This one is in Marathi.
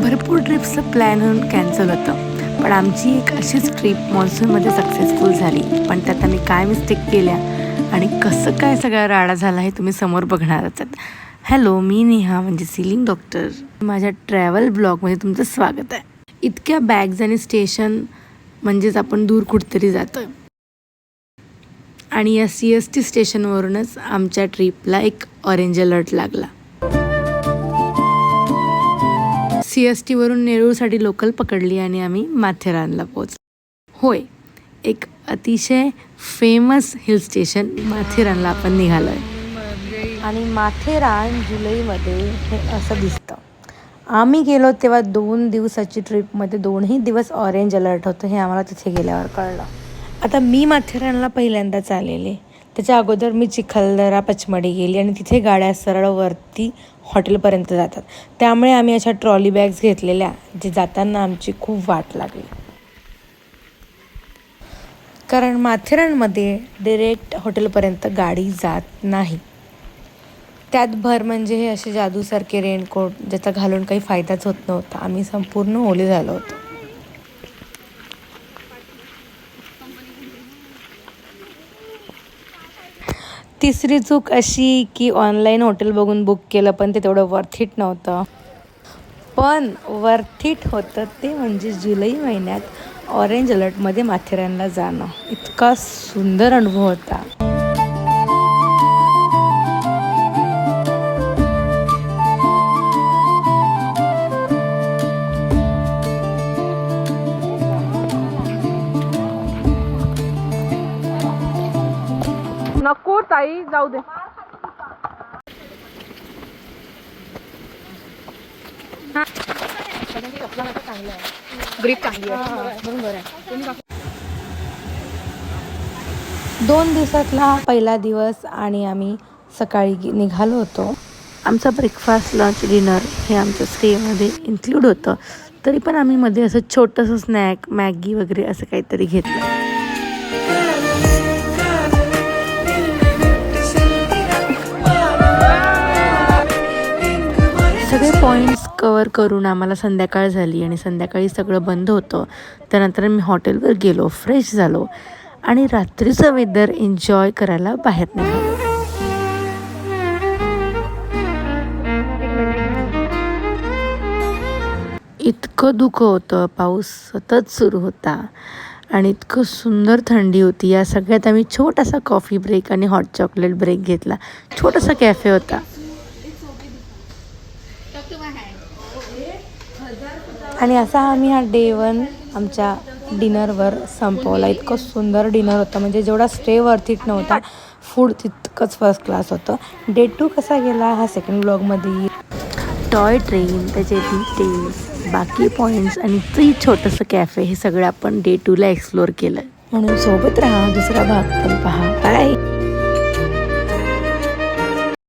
भरपूर ट्रिप्सचं प्लॅन होऊन कॅन्सल होतं, पण आमची एक अशीच ट्रिप मान्सूनमध्ये सक्सेसफुल झाली. पण त्यात आम्ही काय मिस्टेक केल्या आणि कसं काय सगळा राडा झाला हे तुम्ही समोर बघणारच आहात. हॅलो, मी नेहा म्हणजे सीलिंग डॉक्टर. माझ्या ट्रॅव्हल ब्लॉगमध्ये तुमचं स्वागत आहे. इतक्या बॅग्स आणि स्टेशन म्हणजेच आपण दूर कुठेतरी जातो आहे. आणि या CST स्टेशनवरूनच आमच्या ट्रिपला एक ऑरेंज अलर्ट लागला. CSTवरून नेरूळसाठी लोकल पकडली आणि आम्ही माथेरानला पोहोचलो. होय, एक अतिशय फेमस हिल स्टेशन माथेरानला आपण निघालो आहे. आणि माथेरान जुलैमध्ये हे असं दिसतं. आम्ही गेलो तेव्हा 2 दिवसाची ट्रिपमध्ये 2ही दिवस ऑरेंज अलर्ट होतं, हे आम्हाला तिथे गेल्यावर कळलं. आता मी माथेरानला पहिल्यांदाच आलेले. त्याच्या अगोदर मी चिखलदरा, पचमढी गेली आणि तिथे गाड्या सरळ वरती हॉटेलपर्यंत जातात. त्यामुळे आम्ही अशा ट्रॉली बॅग्स घेतलेल्या, जे जाताना आमची खूप वाट लागली. कारण माथेरानमध्ये डायरेक्ट हॉटेलपर्यंत गाडी जात नाही. त्यात भर म्हणजे हे असे जादूसारखे रेनकोट, ज्याचा घालून काही फायदाच होत नव्हता. आम्ही संपूर्ण ओले झालो होतो. तिसरी चूक अशी की ऑनलाईन हॉटेल बघून बुक केलं, पण ते तेवढं वर्थ इट नव्हतं. पण वर्थ इट होतं ते म्हणजे जुलै महिन्यात ऑरेंज अलर्टमध्ये माथेरानला जाणं. इतका सुंदर अनुभव होता. नको ताई, जाऊ दे. ग्रीप चांगली आहे. 2 दिवसातला हा पहिला दिवस आणि आम्ही सकाळी निघालो होतो. आमचा ब्रेकफास्ट, लंच, डिनर हे आमच्या स्टेमध्ये इन्क्लूड होतं. तरी पण आम्ही मध्ये असं छोटंसं स्नॅक, मॅगी वगैरे असं काहीतरी घेतलं. सगळे पॉईंट्स कवर करून आम्हाला संध्याकाळ झाली आणि संध्याकाळी सगळं बंद होतं. त्यानंतर मी हॉटेलवर गेलो, फ्रेश झालो आणि रात्रीचं वेदर एन्जॉय करायला बाहेर निघालो. इतकं धुकं होतं, पाऊस सतत सुरू होता आणि इतकं सुंदर थंडी होती. या सगळ्यात आम्ही छोटासा कॉफी ब्रेक आणि हॉट चॉकलेट ब्रेक घेतला. छोटासा कॅफे होता. आणि असा आम्ही हा डे 1 आमच्या डिनरवर संपवला. इतकं सुंदर डिनर होतं, म्हणजे जेवढा स्टे वर्थ इट नव्हता, फूड तितकंच फर्स्ट क्लास होतं. डे 2 कसा गेला हा सेकंड ब्लॉगमध्ये. टॉय ट्रेन, त्याचे डिटेल्स, बाकी पॉईंट्स आणि ते छोटंसं कॅफे हे सगळं आपण डे 2ला एक्सप्लोअर केलं. म्हणून सोबत राहा, दुसरा भाग पण पहा. बाय.